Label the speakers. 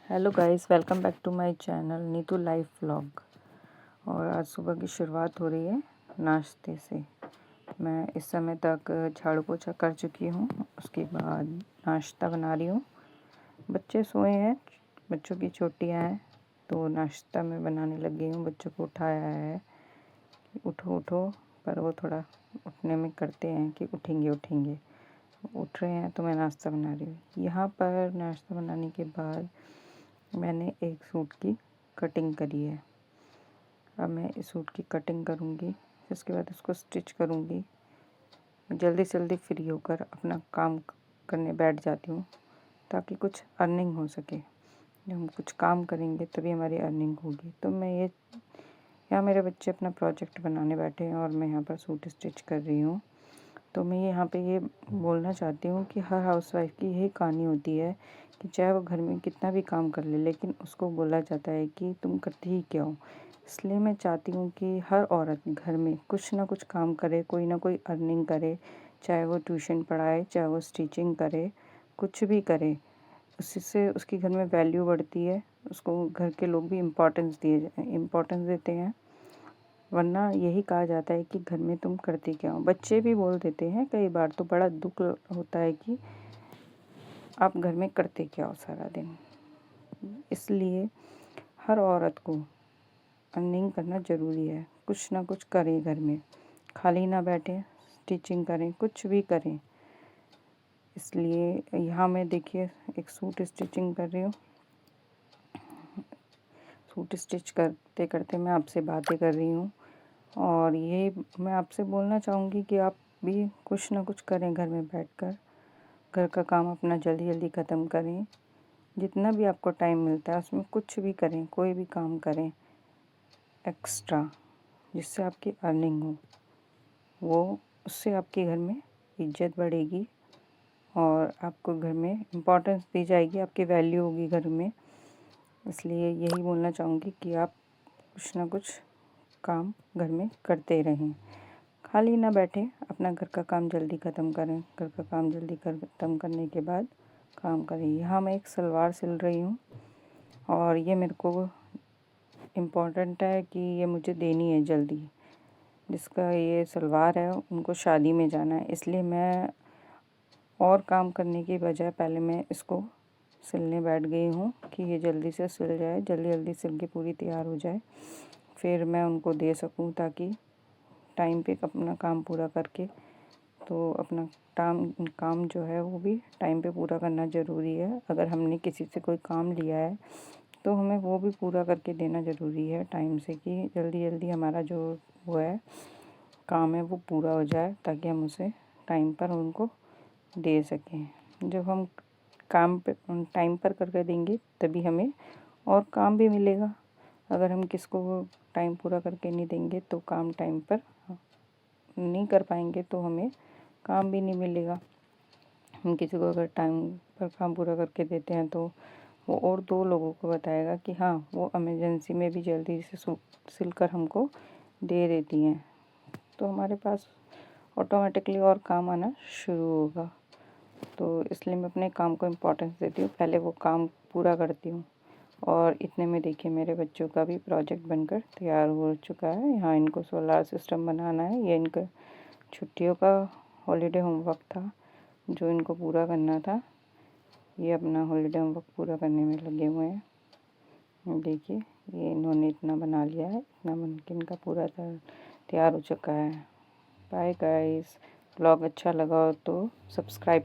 Speaker 1: Hello guys, welcome back to my channel Neetu life vlog. और आज सुबह की शुरुआत हो रही है नाश्ते से। मैं इस समय तक झाड़ू पोछा कर चुकी हूँ। उसके बाद नाश्ता बना रही हूँ। बच्चे सोए हैं, बच्चों की छुट्टियाँ हैं, तो नाश्ता मैं बनाने लग गई हूँ। बच्चों को उठाया है कि उठो उठो, पर वो थोड़ा उठने में करते हैं कि उठेंगे उठेंगे। उठ रहे हैं तो मैं नाश्ता बना रही हूँ। यहाँ पर नाश्ता बनाने के बाद मैंने एक सूट की कटिंग करी है। अब मैं इस सूट की कटिंग करूँगी, इसके बाद इसको स्टिच करूँगी। जल्दी से जल्दी फ्री होकर अपना काम करने बैठ जाती हूँ ताकि कुछ अर्निंग हो सके। जब हम कुछ काम करेंगे तभी हमारी अर्निंग होगी। तो मैं यहाँ मेरे बच्चे अपना प्रोजेक्ट बनाने बैठे हैं और मैं यहाँ पर सूट स्टिच कर रही हूँ। तो मैं यहाँ पे ये बोलना चाहती हूँ कि हर हाउसवाइफ की यही कहानी होती है कि चाहे वो घर में कितना भी काम कर ले, लेकिन उसको बोला जाता है कि तुम करती ही क्या हो। इसलिए मैं चाहती हूँ कि हर औरत घर में कुछ ना कुछ काम करे, कोई ना कोई अर्निंग करे। चाहे वो ट्यूशन पढ़ाए, चाहे वो स्टिचिंग करे, कुछ भी करे, उसी से उसकी घर में वैल्यू बढ़ती है। उसको घर के लोग भी इम्पोर्टेंस देते हैं। वरना यही कहा जाता है कि घर में तुम करते क्या हो। बच्चे भी बोल देते हैं कई बार, तो बड़ा दुख होता है कि आप घर में करते क्या हो सारा दिन। इसलिए हर औरत को अर्निंग करना ज़रूरी है। कुछ ना कुछ करें घर में, खाली ना बैठें, स्टिचिंग करें, कुछ भी करें। इसलिए यहाँ मैं देखिए एक सूट स्टिचिंग कर रही हूँ। सूट स्टिच करते करते मैं आपसे बातें कर रही हूँ। और ये मैं आपसे बोलना चाहूँगी कि आप भी कुछ ना कुछ करें घर में बैठकर। घर का काम अपना जल्दी जल्दी ख़त्म करें। जितना भी आपको टाइम मिलता है उसमें कुछ भी करें, कोई भी काम करें एक्स्ट्रा, जिससे आपकी अर्निंग हो। वो उससे आपके घर में इज्जत बढ़ेगी और आपको घर में इम्पोर्टेंस दी जाएगी, आपकी वैल्यू होगी घर में। इसलिए यही बोलना चाहूँगी कि आप कुछ ना कुछ काम घर में करते रहें, खाली ना बैठें। अपना घर का काम जल्दी ख़त्म करें। घर का काम जल्दी ख़त्म करने के बाद काम करें। यहाँ मैं एक सलवार सिल रही हूँ और ये मेरे को इम्पोर्टेंट है कि ये मुझे देनी है जल्दी। जिसका ये सलवार है उनको शादी में जाना है, इसलिए मैं और काम करने की बजाय पहले मैं इसको सिलने बैठ गई हूँ कि ये जल्दी से सिल जाए, जल्दी जल्दी सिल के पूरी तैयार हो जाए, फिर मैं उनको दे सकूँ, ताकि टाइम पे अपना काम पूरा करके। तो अपना काम जो है वो भी टाइम पे पूरा करना ज़रूरी है। अगर हमने किसी से कोई काम लिया है तो हमें वो भी पूरा करके देना ज़रूरी है टाइम से, कि जल्दी जल्दी हमारा जो वो है काम है वो पूरा हो जाए, ताकि हम उसे टाइम पर उनको दे सकें। जब हम काम पे टाइम पर करके देंगे तभी हमें और काम भी मिलेगा। अगर हम किसको टाइम पूरा करके नहीं देंगे तो काम टाइम पर नहीं कर पाएंगे, तो हमें काम भी नहीं मिलेगा। हम किसी को अगर टाइम पर काम पूरा करके देते हैं तो वो और 2 लोगों को बताएगा कि हाँ, वो इमरजेंसी में भी जल्दी से सूट सिलकर हमको दे देती हैं। तो हमारे पास ऑटोमेटिकली और काम आना शुरू होगा। तो इसलिए मैं अपने काम को इम्पोर्टेंस देती हूँ, पहले वो काम पूरा करती हूँ। और इतने में देखिए मेरे बच्चों का भी प्रोजेक्ट बनकर तैयार हो चुका है। यहाँ इनको सोलार सिस्टम बनाना है। ये इनका छुट्टियों का हॉलीडे होमवर्क था जो इनको पूरा करना था। ये अपना हॉलीडे होमवर्क पूरा करने में लगे हुए हैं। देखिए ये इन्होंने इतना बना लिया है, इतना बन के इनका पूरा तैयार हो चुका है। बाय गाइस, ब्लॉग अच्छा लगा हो तो सब्सक्राइब